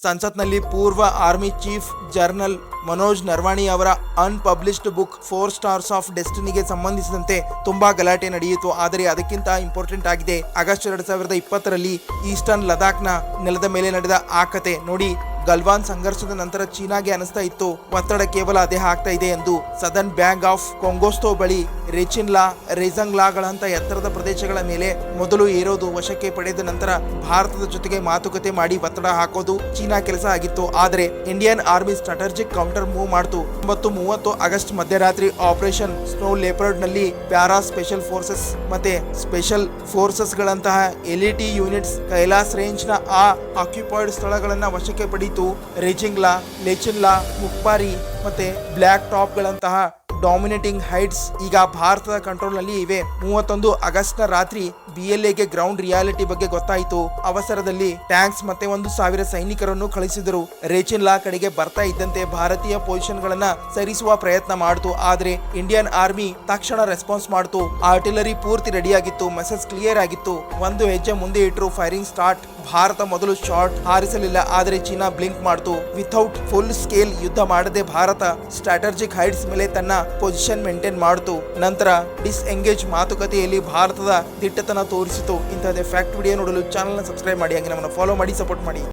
ಸಂಸತ್ನಲ್ಲಿ ಪೂರ್ವ army chief general Manoj ನರ್ವಾಣಿ ಅವರ ಅನ್ಪಬ್ಲಿಷ್ಡ್ ಬುಕ್ 4 ಸ್ಟಾರ್ಸ್ ಆಫ್ ಡೆಸ್ಟಿನಿಗೆ ಸಂಬಂಧಿಸಿದಂತೆ ತುಂಬಾ ಗಲಾಟೆ ನಡೆಯಿತು. ಆದರೆ ಅದಕ್ಕಿಂತ ಇಂಪಾರ್ಟೆಂಟ್ ಆಗಿದೆ ಆಗಸ್ಟ್ 2020ರಲ್ಲಿ ಈಸ್ಟರ್ನ್ ಲದಾಖ್ನ ನೆಲದ ಮೇಲೆ ನಡೆದ ಆ ಕತೆ ನೋಡಿ. ಗಲ್ವಾನ್ ಸಂಘರ್ಷದ ನಂತರ ಚೀನಾಗೆ ಅನಿಸ್ತಾ ಇತ್ತು ಒತ್ತಡ ಕೇವಲ ಅದೇ ಆಗ್ತಾ ಇದೆ ಎಂದು. ಸದರ್ನ್ ಬ್ಯಾಂಕ್ ಆಫ್ ಕೊಂಗೋಸ್ತೋ ಬಳಿ ರೆಚಿನ್ಲಾ ರೆಜಂಗ್ಲಾಗಳಂತ ಎತ್ತರದ ಪ್ರದೇಶಗಳ ಮೇಲೆ ಮೊದಲು ಏರೋದು, ವಶಕ್ಕೆ ಪಡೆದ ನಂತರ ಭಾರತದ ಜೊತೆಗೆ ಮಾತುಕತೆ ಮಾಡಿ ಒತ್ತಡ ಹಾಕೋದು ಚೀನಾ ಕೆಲಸ ಆಗಿತ್ತು. ಆದರೆ Indian army strategic counter move ಮಾಡ್ತು. 30 ಆಗಸ್ಟ್ ಮಧ್ಯರಾತ್ರಿ ಆಪರೇಷನ್ ಸ್ನೋ ಲೆಪರ್ಡ್ ನಲ್ಲಿ ಪ್ಯಾರಾ ಸ್ಪೆಷಲ್ ಫೋರ್ಸಸ್ ಮತ್ತೆ ಸ್ಪೆಷಲ್ ಫೋರ್ಸಸ್ ಗಳಂತಹ ಎಲ್ಇಟಿ ಯೂನಿಟ್ಸ್ ಕೈಲಾಸ್ ರೇಂಜ್ ನ ಆ ಆಕ್ಯುಪೈಡ್ ಸ್ಥಳಗಳನ್ನ ವಶಕ್ಕೆ ಪಡೆಯಿತು. ರೆಜಿಂಗ್ಲಾ, ಲೆಚಿನ್ಲಾ, ಮುಕ್ಪಾರಿ ಮತ್ತೆ ಬ್ಲ್ಯಾಕ್ ಟಾಪ್ ಗಳಂತಹ ಡಾಮಿನೇಟಿಂಗ್ ಹೈಟ್ಸ್ ಈಗ ಭಾರತದ ಕಂಟ್ರೋಲ್ ನಲ್ಲಿ ಇವೆ. 31 ಆಗಸ್ಟ್ ನ ರಾತ್ರಿ ಬಿಎಲ್ಎಗೆ ಗ್ರೌಂಡ್ ರಿಯಾಲಿಟಿ ಬಗ್ಗೆ ಗೊತ್ತಾಯಿತು. ಅವಸರದಲ್ಲಿ ಟ್ಯಾಂಕ್ಸ್ ಮತ್ತೆ 1,000 ಸೈನಿಕರನ್ನು ಕಳಿಸಿದರು. ರೆಚಿನ್ಲಾ ಕಡೆಗೆ ಬರ್ತಾ ಇದ್ದಂತೆ ಭಾರತೀಯ ಪೊಸಿಷನ್ ಗಳನ್ನ ಸರಿಸುವ ಪ್ರಯತ್ನ ಮಾಡಿತು. ಆದ್ರೆ ಇಂಡಿಯನ್ ಆರ್ಮಿ ತಕ್ಷಣ ರೆಸ್ಪಾನ್ಸ್ ಮಾಡಿತು. ಆರ್ಟಿಲರಿ ಪೂರ್ತಿ ರೆಡಿಯಾಗಿತ್ತು, ಮೆಸೇಜ್ ಕ್ಲಿಯರ್ ಆಗಿತ್ತು. ಒಂದು ಹೆಜ್ಜೆ ಮುಂದೆ ಇಟ್ಟರು, ಫೈರಿಂಗ್ ಸ್ಟಾರ್ಟ್. ಭಾರತ ಮೊದಲು ಶಾಟ್ ಹಾರಿಸಲಿಲ್ಲ, ಆದರೆ ಚೀನಾ ಬ್ಲಿಂಕ್ ಮಾಡಿತು. ವಿಥೌಟ್ ಫುಲ್ ಸ್ಕೇಲ್ ಯುದ್ಧ ಮಾಡದೆ ಭಾರತ ಸ್ಟ್ರಾಟಜಿಕ್ ಹೈಟ್ಸ್ ಮೇಲೆ ತನ್ನ ಪೊಸಿಷನ್ ಮೇಂಟೈನ್ ಮಾಡಿತು. ನಂತರ ಡಿಸ್ಎಂಗೇಜ್ ಮಾತುಕತೆಯಲ್ಲಿ ಭಾರತದ ದಿಟ್ಟತನ ತೋರಿಸಿತು. ಇಂತಹದೇ ಫ್ಯಾಕ್ಟ್ ವಿಡಿಯೋ ನೋಡಲು ಚಾನಲ್ನ ಸಬ್ಸ್ಕ್ರೈಬ್ ಮಾಡಿ, ಹಾಗೆ ನಮ್ಮನ್ನು ಫಾಲೋ ಮಾಡಿ, ಸಪೋರ್ಟ್ ಮಾಡಿ.